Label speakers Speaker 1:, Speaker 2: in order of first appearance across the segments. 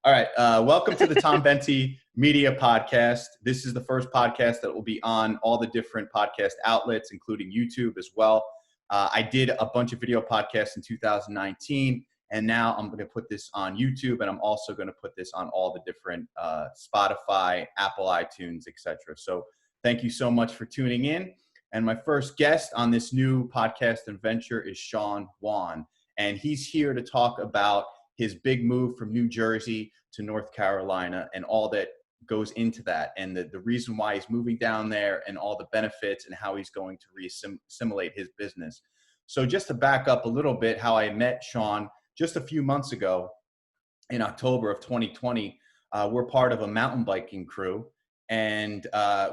Speaker 1: All right. Welcome to the Tom Bentey Media Podcast. This is the first podcast that will be on all the different podcast outlets, including YouTube as well. I did a bunch of video podcasts in 2019, and now I'm going to put this on YouTube, and I'm also going to put this on all the different Spotify, Apple, iTunes, etc. So thank you so much for tuning in. And my first guest on this new podcast adventure is Juan, and he's here to talk about his big move from New Jersey to North Carolina and all that goes into that, and the reason why he's moving down there and all the benefits and how he's going to assimilate his business. So just to back up a little bit, how I met Sean just a few months ago in October of 2020, we're part of a mountain biking crew, and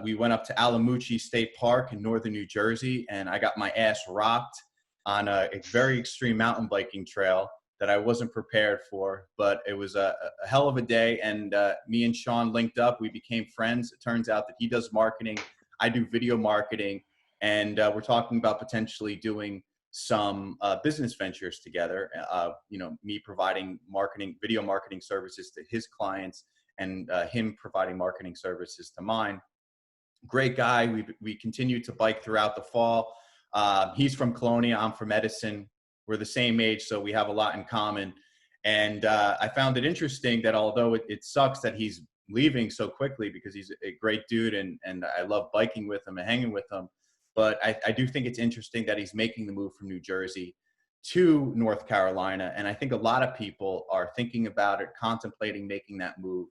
Speaker 1: we went up to Alamucci State Park in northern New Jersey, and I got my ass rocked on a very extreme mountain biking trail that I wasn't prepared for, but it was a hell of a day. And me and Sean linked up. We became friends. It turns out that he does marketing. I do video marketing. And we're talking about potentially doing some business ventures together. Me providing video marketing services to his clients, and him providing marketing services to mine. Great guy. We continued to bike throughout the fall. He's from Colonia. I'm from Edison. We're the same age, so we have a lot in common. And I found it interesting that although it sucks that he's leaving so quickly, because he's a great dude and I love biking with him and hanging with him, but I do think it's interesting that he's making the move from New Jersey to North Carolina. And I think a lot of people are thinking about it, contemplating making that move.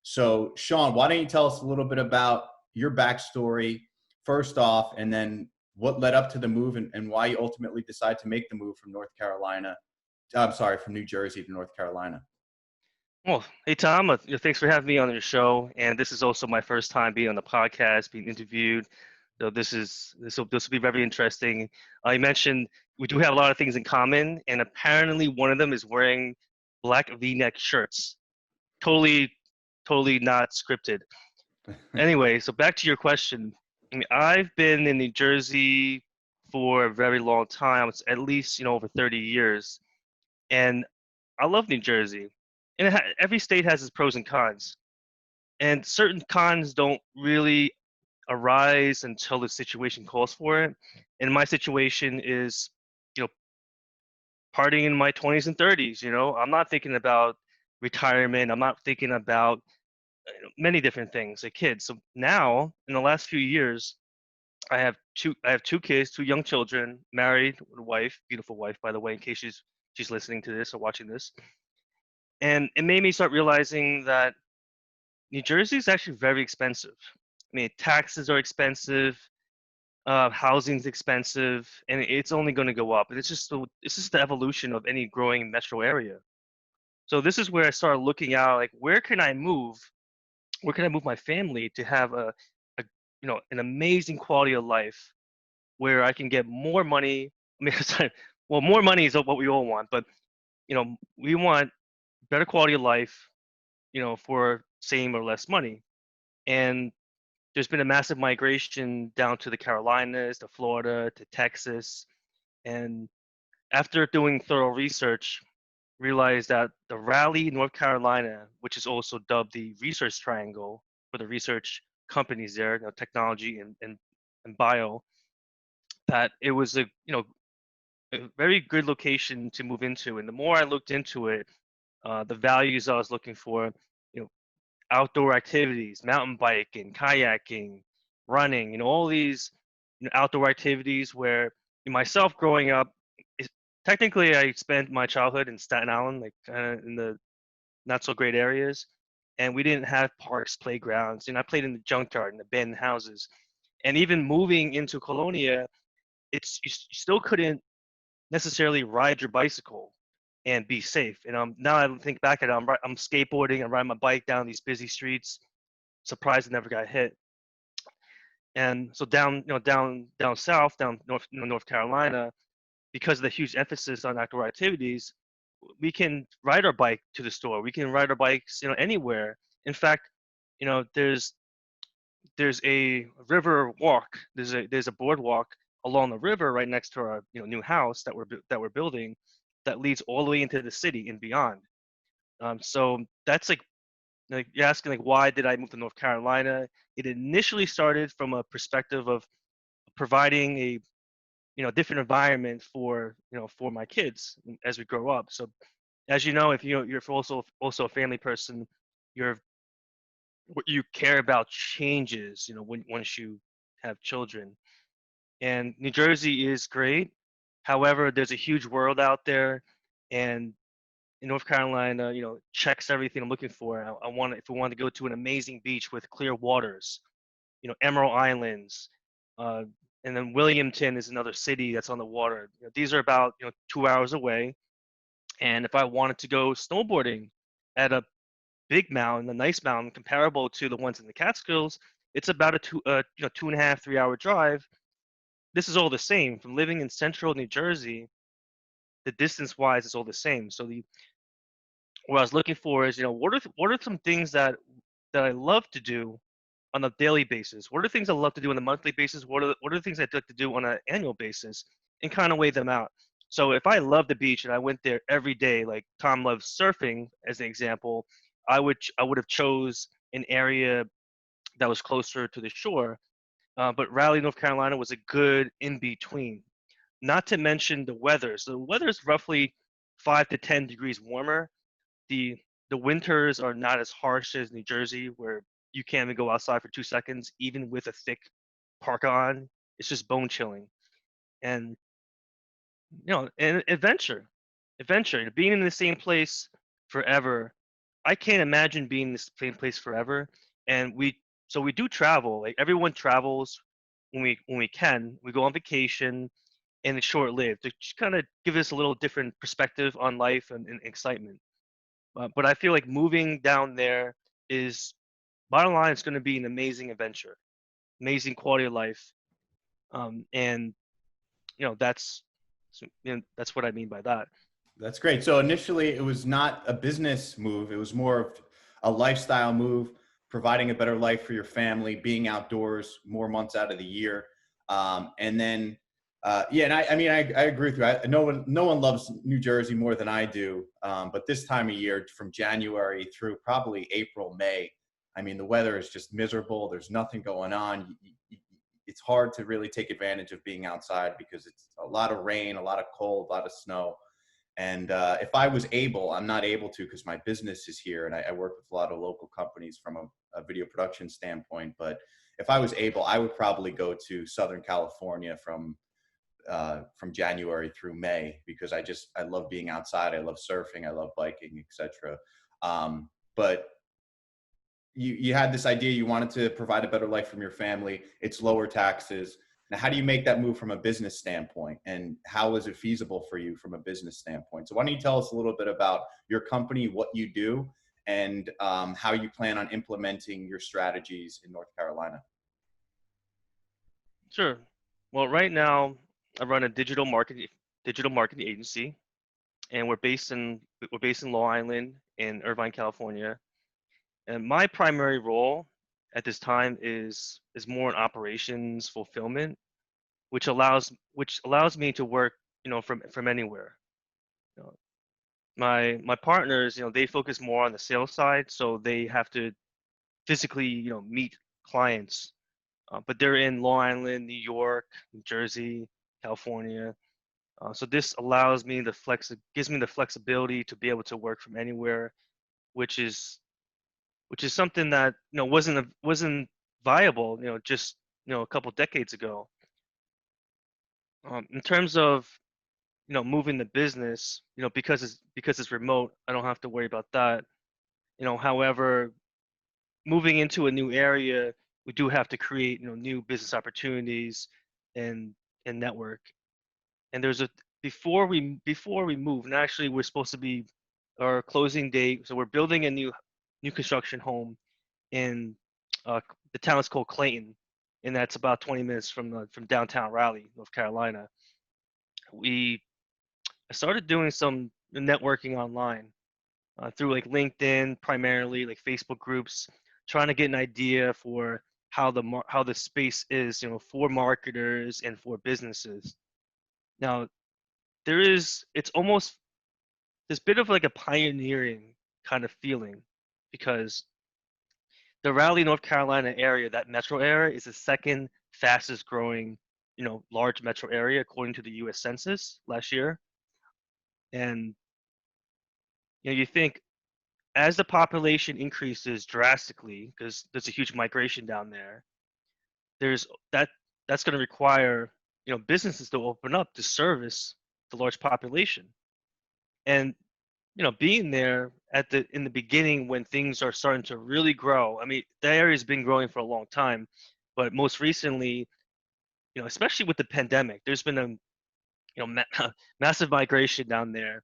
Speaker 1: So Sean, why don't you tell us a little bit about your backstory first off, and then what led up to the move and why you ultimately decided to make the move from from New Jersey to North Carolina.
Speaker 2: Well, hey Tom, thanks for having me on your show. And this is also my first time being on the podcast, being interviewed. So this will be very interesting. You mentioned we do have a lot of things in common, and apparently one of them is wearing black V-neck shirts. Totally not scripted. Anyway, so back to your question. I mean, I've been in New Jersey for a very long time. It's at least, over 30 years. And I love New Jersey. And every state has its pros and cons. And certain cons don't really arise until the situation calls for it. And my situation is, partying in my 20s and 30s. I'm not thinking about retirement. I'm not thinking about many different things like kids. So now, in the last few years, I have two kids, two young children, married with a wife, beautiful wife, by the way, in case she's listening to this or watching this. And it made me start realizing that New Jersey is actually very expensive. I mean, taxes are expensive, housing's expensive, and it's only going to go up. And it's just the evolution of any growing metro area. So this is where I started looking out, like, where can I move my family to have an amazing quality of life, where I can get more money. I mean, sorry, well, more money is what we all want, but we want better quality of life, for same or less money. And there's been a massive migration down to the Carolinas, to Florida, to Texas, and after doing thorough research, realized that the Raleigh, North Carolina, which is also dubbed the research triangle for the research companies there, technology and bio, that it was a very good location to move into. And the more I looked into it, the values I was looking for, outdoor activities, mountain biking, kayaking, running, all these outdoor activities where myself growing up, technically I spent my childhood in Staten Island, like in the not so great areas. And we didn't have parks, playgrounds. I played in the junkyard, in the abandoned houses. And even moving into Colonia, you still couldn't necessarily ride your bicycle and be safe. And now I think back at it, I'm skateboarding and riding my bike down these busy streets. Surprised I never got hit. And so down south, down North Carolina, because of the huge emphasis on outdoor activities, we can ride our bike to the store. We can ride our bikes, anywhere. In fact, there's a river walk. There's a boardwalk along the river right next to our new house that we're building, that leads all the way into the city and beyond. So that's like you're asking like why did I move to North Carolina? It initially started from a perspective of providing a different environment for for my kids as we grow up. So as you know, if you're also a family person, you're what you care about changes. When once you have children, and New Jersey is great. However, there's a huge world out there, and in North Carolina, checks everything I'm looking for. I want if we want to go to an amazing beach with clear waters, Emerald Islands, uh, and then Williamton is another city that's on the water. These are about 2 hours away. And if I wanted to go snowboarding at a big mountain, a nice mountain comparable to the ones in the Catskills, it's about a 2.5 3 hour drive. This is all the same. From living in central New Jersey, the distance wise is all the same. So what I was looking for is what are some things that I love to do on a daily basis? What are the things I love to do on a monthly basis? What are the things I'd like to do on an annual basis, and kind of weigh them out. So if I love the beach and I went there every day, like Tom loves surfing as an example, I would have chose an area that was closer to the shore. But Raleigh, North Carolina was a good in between. Not to mention the weather. So the weather is roughly 5 to 10 degrees warmer. The winters are not as harsh as New Jersey, where you can't even go outside for 2 seconds, even with a thick parka on. It's just bone chilling. And and adventure, being in the same place forever. I can't imagine being in the same place forever. And we do travel. Like everyone travels when we can. We go on vacation, and it's short lived to just kind of give us a little different perspective on life and excitement. But I feel like moving down there is bottom line. It's going to be an amazing adventure, amazing quality of life, and that's what I mean by that.
Speaker 1: That's great. So initially, it was not a business move. It was more of a lifestyle move, providing a better life for your family, being outdoors more months out of the year. And then, yeah, and I mean, I agree with you. No one loves New Jersey more than I do. But this time of year, from January through probably April, May, I mean, the weather is just miserable. There's nothing going on. It's hard to really take advantage of being outside because it's a lot of rain, a lot of cold, a lot of snow. And if I was able, I'm not able to because my business is here and I work with a lot of local companies from a video production standpoint. But if I was able, I would probably go to Southern California from January through May because I love being outside. I love surfing. I love biking, etc. But you had this idea you wanted to provide a better life from your family. It's lower taxes. Now, how do you make that move from a business standpoint, and how is it feasible for you from a business standpoint? So why don't you tell us a little bit about your company, what you do, and how you plan on implementing your strategies in North Carolina?
Speaker 2: Sure. Well, right now I run a digital marketing agency, and we're based in Long Island in Irvine, California. And my primary role at this time is more in operations fulfillment, which allows me to work from anywhere. You know, my partners, they focus more on the sales side, so they have to physically meet clients. But they're in Long Island, New York, New Jersey, California. So this gives me the flexibility to be able to work from anywhere, which is which is something that wasn't viable, just a couple decades ago. In terms of moving the business, because it's remote, I don't have to worry about that. However, moving into a new area, we do have to create new business opportunities and network. And there's a before we move, and actually we're supposed to be our closing date. So we're building a new construction home in the town is called Clayton, and that's about 20 minutes from downtown Raleigh, North Carolina. We I started doing some networking online through like LinkedIn, primarily like Facebook groups, trying to get an idea for how the space is, for marketers and for businesses. Now, it's almost this bit of like a pioneering. kind of feeling, because the Raleigh, North Carolina area, that metro area, is the second fastest growing, large metro area according to the U.S. Census last year. And you think as the population increases drastically, because there's a huge migration down there, there's that that's going to require businesses to open up to service the large population. And being there in the beginning when things are starting to really grow. I mean, the area's been growing for a long time, but most recently, especially with the pandemic, there's been a massive migration down there.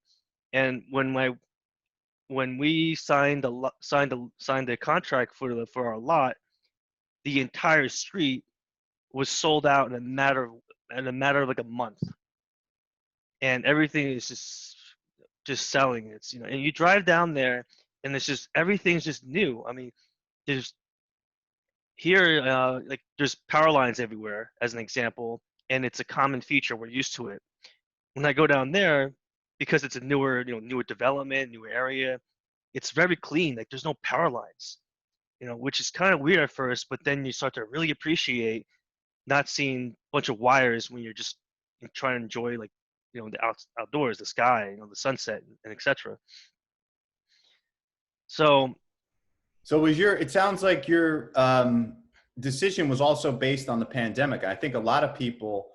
Speaker 2: And when we signed a contract for our lot, the entire street was sold out in a matter of like a month, and everything is just selling. It's and you drive down there, and it's just everything's just new. I mean, there's here like there's power lines everywhere as an example, and it's a common feature. We're used to it. When I go down there, because it's a newer development, newer area, it's very clean. Like there's no power lines, which is kind of weird at first, but then you start to really appreciate not seeing a bunch of wires when you're just trying to enjoy, like, the outdoors, the sky, the sunset, and etc. So
Speaker 1: So it sounds like your decision was also based on the pandemic. I think a lot of people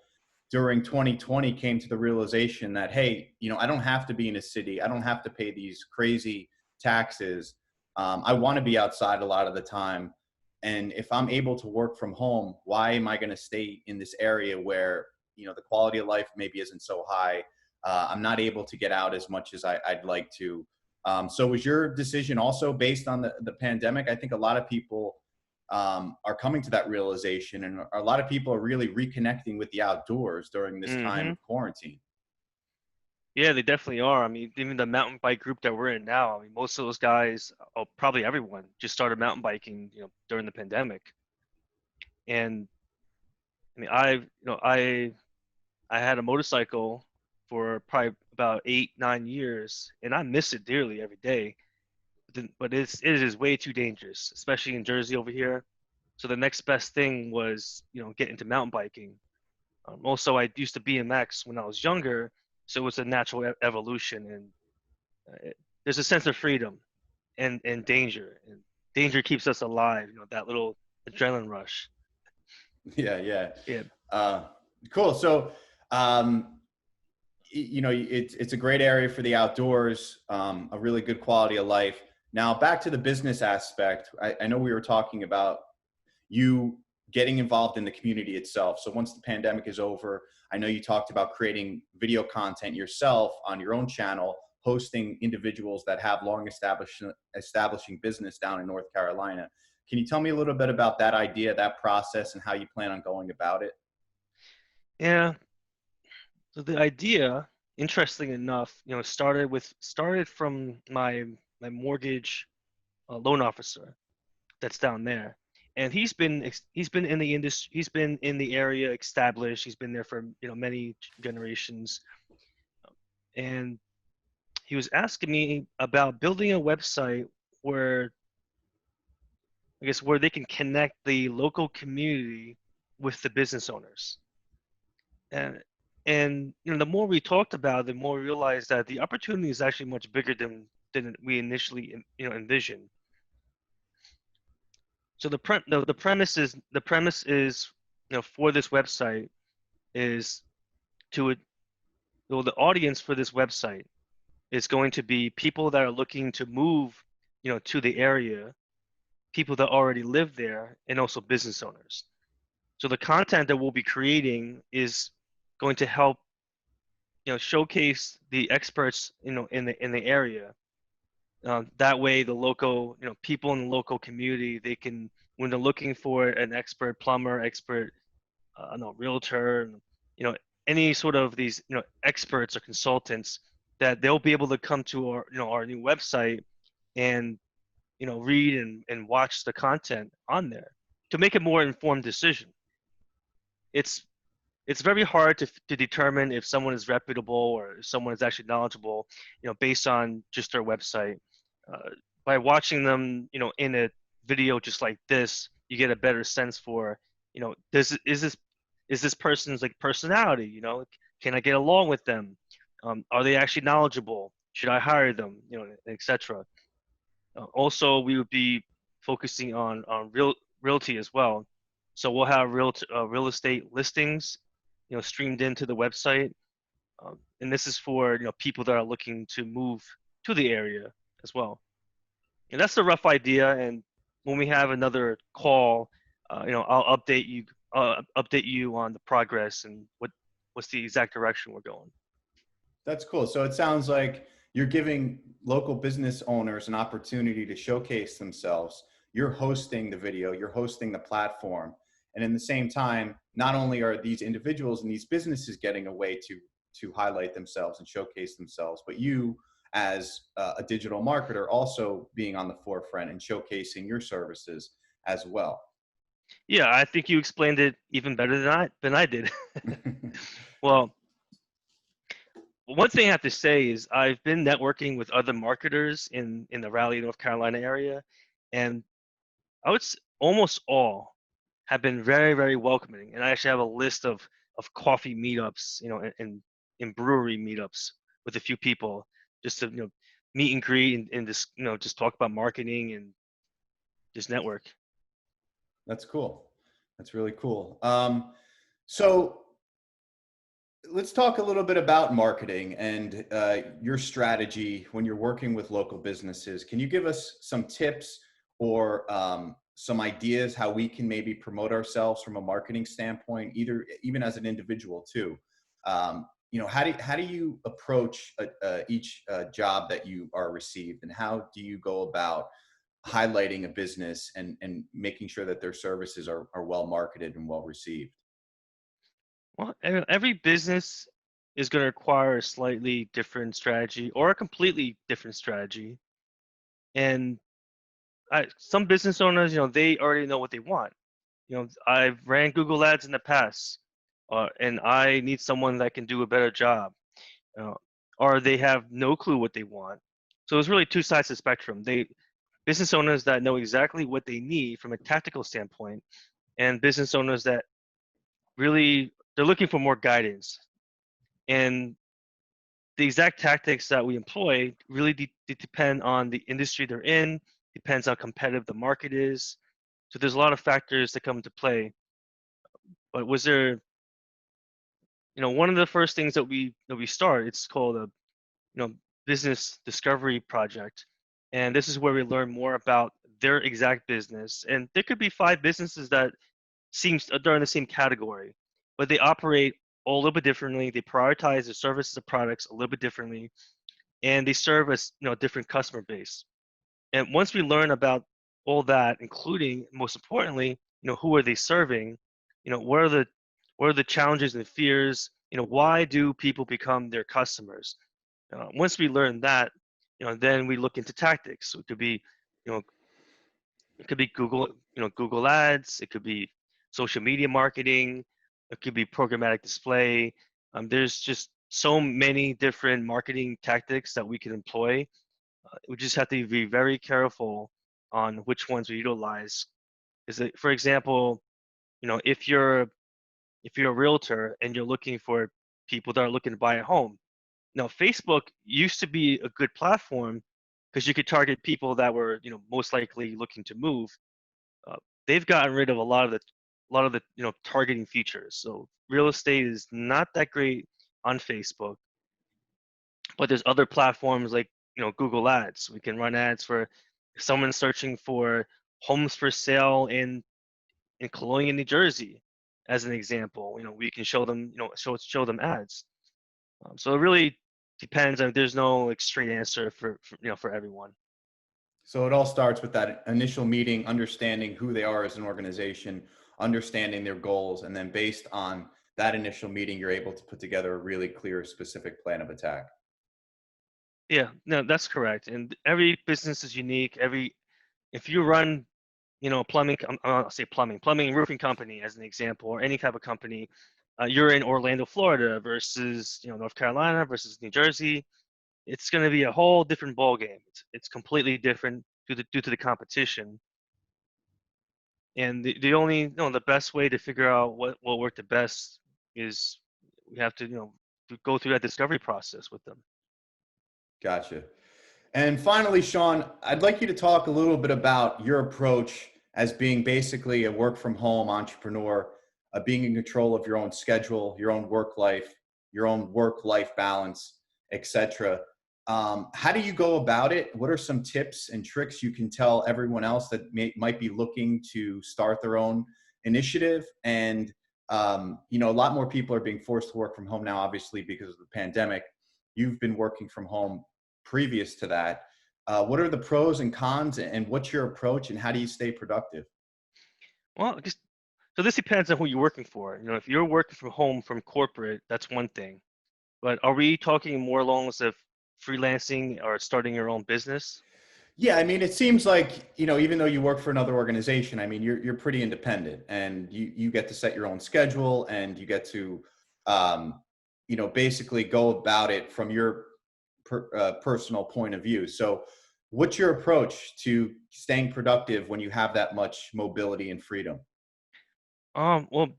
Speaker 1: during 2020 came to the realization that, hey, I don't have to be in a city. I don't have to pay these crazy taxes. I want to be outside a lot of the time. And if I'm able to work from home, why am I going to stay in this area where, the quality of life maybe isn't so high? I'm not able to get out as much as I'd like to. So was your decision also based on the pandemic? I think a lot of people are coming to that realization, and a lot of people are really reconnecting with the outdoors during this time of quarantine.
Speaker 2: yeah, they definitely are. I mean, even the mountain bike group that we're in now, I mean, most of those guys, probably everyone, just started mountain biking, during the pandemic. And I mean, I had a motorcycle for probably about 8, 9 years, and I miss it dearly every day. But it is way too dangerous, especially in Jersey over here. So the next best thing was, get into mountain biking. Also, I used to BMX when I was younger, so it was a natural evolution. And there's a sense of freedom and danger, and danger keeps us alive. That little adrenaline rush.
Speaker 1: Yeah, yeah.
Speaker 2: Yeah.
Speaker 1: Cool. So, it's a great area for the outdoors, a really good quality of life. Now, back to the business aspect. I know we were talking about you getting involved in the community itself. So once the pandemic is over, I know you talked about creating video content yourself on your own channel, hosting individuals that have long establishing business down in North Carolina. Can you tell me a little bit about that idea, that process, and how you plan on going about it?
Speaker 2: Yeah. So the idea, interesting enough, started from my mortgage loan officer that's down there, and he's been in the industry, he's been in the area established, he's been there for many generations, and he was asking me about building a website where where they can connect the local community with the business owners. And and the more we talked about it, the more we realized that the opportunity is actually much bigger than we initially envisioned. So the premise is for this website is to well, the audience for this website is going to be people that are looking to move to the area, people that already live there, and also business owners. So the content that we'll be creating is going to help showcase the experts in the area. That way, the local people in the local community, they can, when they're looking for an expert plumber, expert no realtor, any sort of these experts or consultants, that they'll be able to come to our new website and read and watch the content on there to make a more informed decision. It's it's very hard to determine if someone is reputable or if someone is actually knowledgeable, based on just their website. By watching them, in a video just like this, you get a better sense for, does is this person's like personality? Can I get along with them? Are they actually knowledgeable? Should I hire them? Etc. Also, we would be focusing on realty as well. So we'll have real estate listings, streamed into the website, and this is for people that are looking to move to the area as well. And that's the rough idea. And when we have another call, I'll update you on the progress and what's the exact direction we're going.
Speaker 1: That's cool. So it sounds like you're giving local business owners an opportunity to showcase themselves. You're hosting the video, you're hosting the platform. And in the same time, not only are these individuals and these businesses getting a way to highlight themselves and showcase themselves, but you as a digital marketer also being on the forefront and showcasing your services as well.
Speaker 2: Yeah, I think you explained it even better than I did. Well, one thing I have to say is I've been networking with other marketers in the Raleigh, North Carolina area, and almost all have been very, very welcoming. And I actually have a list of coffee meetups, and brewery meetups with a few people just to meet and greet and just just talk about marketing and just network.
Speaker 1: That's cool. That's really cool. So let's talk a little bit about marketing and your strategy when you're working with local businesses. Can you give us some tips or some ideas how we can maybe promote ourselves from a marketing standpoint, even as an individual too? How do you approach each job that you are received, and how do you go about highlighting a business and making sure that their services are well marketed and well received?
Speaker 2: Well, every business is going to require a slightly different strategy or a completely different strategy. And some business owners, they already know what they want. I've ran Google Ads in the past, and I need someone that can do a better job. Uh, or they have no clue what they want. So it's really two sides of the spectrum. Business owners that know exactly what they need from a tactical standpoint, and business owners that really they're looking for more guidance. And the exact tactics that we employ really depend on the industry they're in, depends how competitive the market is. So there's a lot of factors that come into play. But was there, one of the first things that we start, it's called a business discovery project, and this is where we learn more about their exact business. And there could be five businesses that seems they're in the same category, but they operate all a little bit differently. They prioritize their services and products a little bit differently, and they serve as a different customer base. And once we learn about all that, including most importantly, who are they serving, what are the challenges and fears, why do people become their customers? Once we learn that, then we look into tactics. So you know, it could be Google Ads. It could be social media marketing. It could be programmatic display. There's just so many different marketing tactics that we can employ. We just have to be very careful on which ones we utilize. Is it, for example, if you're a realtor and you're looking for people that are looking to buy a home. Now, Facebook used to be a good platform because you could target people that were, most likely looking to move. Uh, they've gotten rid of a lot of the targeting features. So real estate is not that great on Facebook, but there's other platforms like Google Ads. We can run ads for if someone's searching for homes for sale in Colonia, New Jersey, as an example. We can show them show them ads. So it really depends. There's no like straight answer for everyone.
Speaker 1: So it all starts with that initial meeting, understanding who they are as an organization, understanding their goals, and then based on that initial meeting, you're able to put together a really clear, specific plan of attack.
Speaker 2: Yeah, no, that's correct. And every business is unique. If you run, plumbing, I'll say plumbing and roofing company as an example, or any type of company, you're in Orlando, Florida versus North Carolina versus New Jersey. it's going to be a whole different ball game. It's completely different due to the competition. And the only, the best way to figure out what will work the best is we have to, to go through that discovery process with them.
Speaker 1: Gotcha. And finally, Sean, I'd like you to talk a little bit about your approach as being basically a work from home entrepreneur, being in control of your own schedule, your own work life balance, etc. How do you go about it? What are some tips and tricks you can tell everyone else that might be looking to start their own initiative? And a lot more people are being forced to work from home now, obviously because of the pandemic. You've been working from home previous to that. What are the pros and cons, and what's your approach, and how do you stay productive?
Speaker 2: Well, so this depends on who you're working for. If you're working from home from corporate, that's one thing. But are we talking more along of freelancing or starting your own business?
Speaker 1: Yeah, I mean, it seems like, even though you work for another organization, I mean, you're pretty independent, and you get to set your own schedule, and you get to, basically go about it from your personal point of view. So, what's your approach to staying productive when you have that much mobility and freedom?
Speaker 2: Well,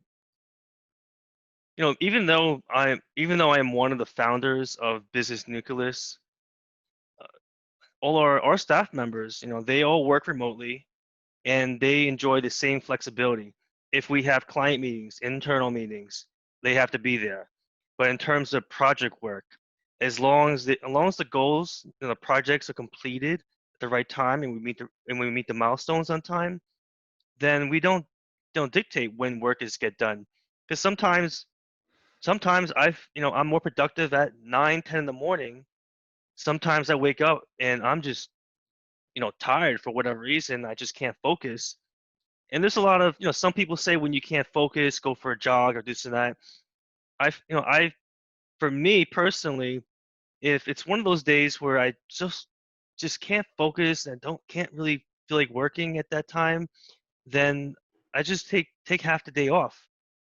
Speaker 2: even though I am one of the founders of Business Nucleus, all our staff members, they all work remotely and they enjoy the same flexibility. If we have client meetings, internal meetings, they have to be there. But in terms of project work, as long as the goals, the projects are completed at the right time and we meet the milestones on time, then we don't dictate when work is get done. Because sometimes I'm more productive at 9, 10 in the morning. Sometimes I wake up and I'm just tired for whatever reason. I just can't focus. And there's a lot of, some people say when you can't focus, go for a jog or do some that. I for me personally, if it's one of those days where I just can't focus and can't really feel like working at that time, then I just take half the day off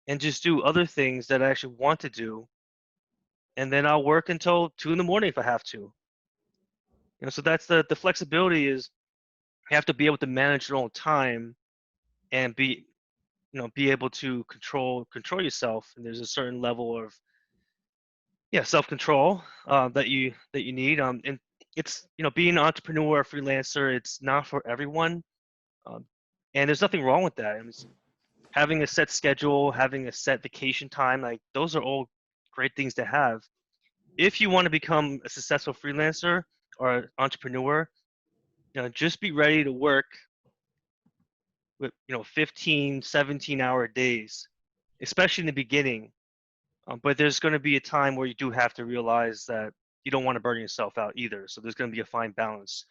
Speaker 2: and just do other things that I actually want to do, and then I'll work until 2 in the morning if I have to. So that's the flexibility is you have to be able to manage your own time and be able to control yourself. And there's a certain level of self-control that you need. And it's being an entrepreneur, freelancer, it's not for everyone. Um, and there's nothing wrong with that. I mean, having a set schedule, having a set vacation time, like those are all great things to have. If you want to become a successful freelancer or entrepreneur, just be ready to work with 15, 17-hour days, especially in the beginning. But there's going to be a time where you do have to realize that you don't want to burn yourself out either. So there's going to be a fine balance.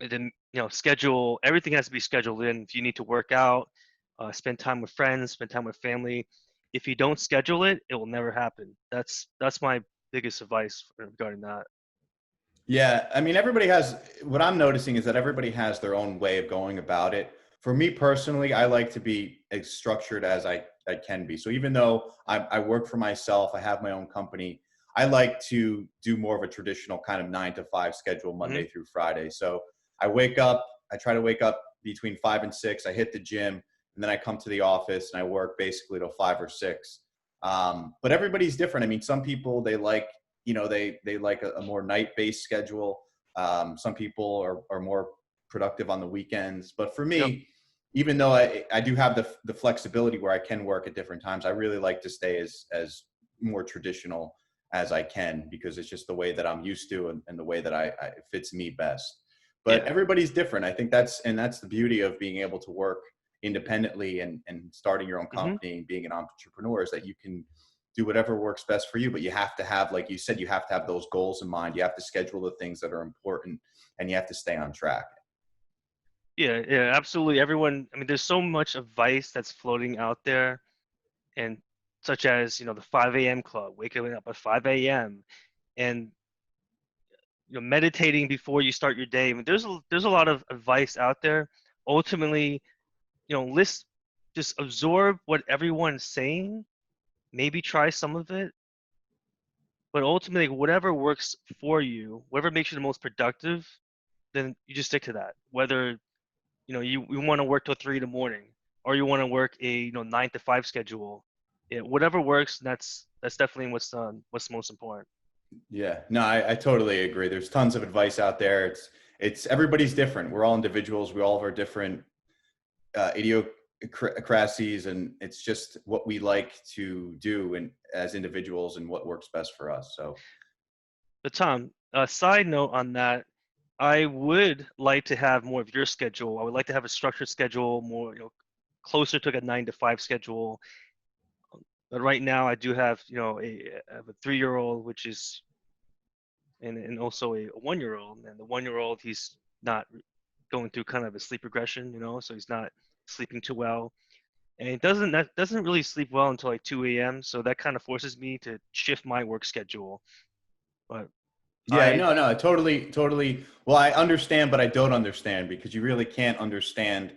Speaker 2: And then schedule, everything has to be scheduled in. If you need to work out, spend time with friends, spend time with family, if you don't schedule it, it will never happen. That's my biggest advice regarding that.
Speaker 1: Yeah, I mean, what I'm noticing is that everybody has their own way of going about it. For me personally, I like to be as structured as I can be. So even though I work for myself, I have my own company, I like to do more of a traditional kind of 9 to 5 schedule,
Speaker 2: Hmm.
Speaker 1: Monday through Friday. So I try to wake up between 5 and 6, I hit the gym, and then I come to the office and I work basically till 5 or 6. But everybody's different. I mean, some people, they like a more night-based schedule. Some people are more productive on the weekends. But for
Speaker 2: Yep.
Speaker 1: me, even though I do have the flexibility where I can work at different times, I really like to stay as more traditional as I can, because it's just the way that I'm used to, and the way that it fits me best. But
Speaker 2: Yeah.
Speaker 1: everybody's different. I think that's the beauty of being able to work independently, and starting your own
Speaker 2: Hmm.
Speaker 1: company and being an entrepreneur, is that you can do whatever works best for you. But you have to have, like you said, you have to have those goals in mind. You have to schedule the things that are important, and you have to stay on track.
Speaker 2: Yeah. Yeah. Absolutely. Everyone. I mean, there's so much advice that's floating out there, and such as the 5 a.m. club, waking up at 5 a.m. and meditating before you start your day. I mean, there's a lot of advice out there. Ultimately, list just absorb what everyone's saying. Maybe try some of it, But ultimately, whatever works for you, whatever makes you the most productive, then you just stick to that. Whether you want to work till 3 in the morning, or you want to work a 9 to 5 schedule. Yeah, whatever works. That's definitely what's most important.
Speaker 1: Yeah, no, I totally agree. There's tons of advice out there. It's everybody's different. We're all individuals. We all have our different idiosyncrasies, and it's just what we like to do and as individuals and what works best for us. So
Speaker 2: But Tom, a side note on that, I would like to have more of your schedule. I would like to have a structured schedule, more closer to like a 9 to 5 schedule. But right now, I do have I have a 3-year-old, which is and also a 1-year-old. And the 1-year-old, he's not going through kind of a sleep regression, so he's not sleeping too well. And he doesn't really sleep well until like 2 a.m. So that kind of forces me to shift my work schedule. But
Speaker 1: yeah,
Speaker 2: I
Speaker 1: no, totally. Well, I understand, but I don't understand because you really can't understand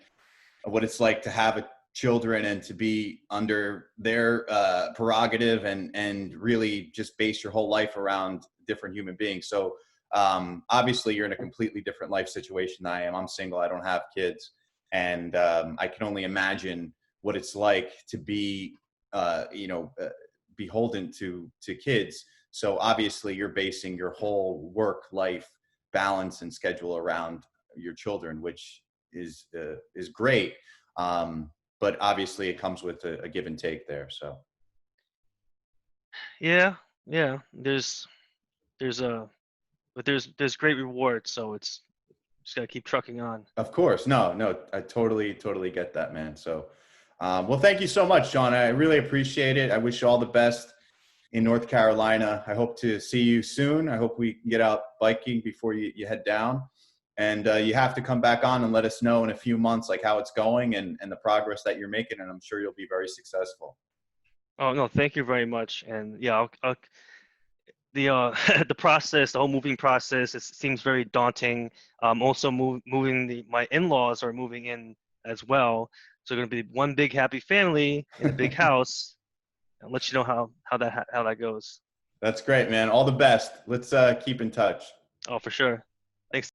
Speaker 1: what it's like to have children and to be under their prerogative and really just base your whole life around different human beings. So obviously you're in a completely different life situation than I am. I'm single. I don't have kids. And I can only imagine what it's like to be, beholden to kids. So obviously you're basing your whole work life balance and schedule around your children, which is great. But obviously it comes with a give and take there. So
Speaker 2: Yeah, yeah. There's a but there's great reward, so it's just gotta keep trucking on.
Speaker 1: of course, no, I totally get that, man. So, well, thank you so much, John. I really appreciate it. I wish you all the best in North Carolina. I hope to see you soon. I hope we can get out biking before you head down. And you have to come back on and let us know in a few months, like how it's going and the progress that you're making. And I'm sure you'll be very successful.
Speaker 2: Oh no, thank you very much. And yeah, the the process, the whole moving process, it seems very daunting. Also moving my in-laws are moving in as well, so going to be one big happy family in a big house. I'll let you know how that goes.
Speaker 1: That's great, man. All the best. Let's keep in touch.
Speaker 2: Oh, for sure. Thanks.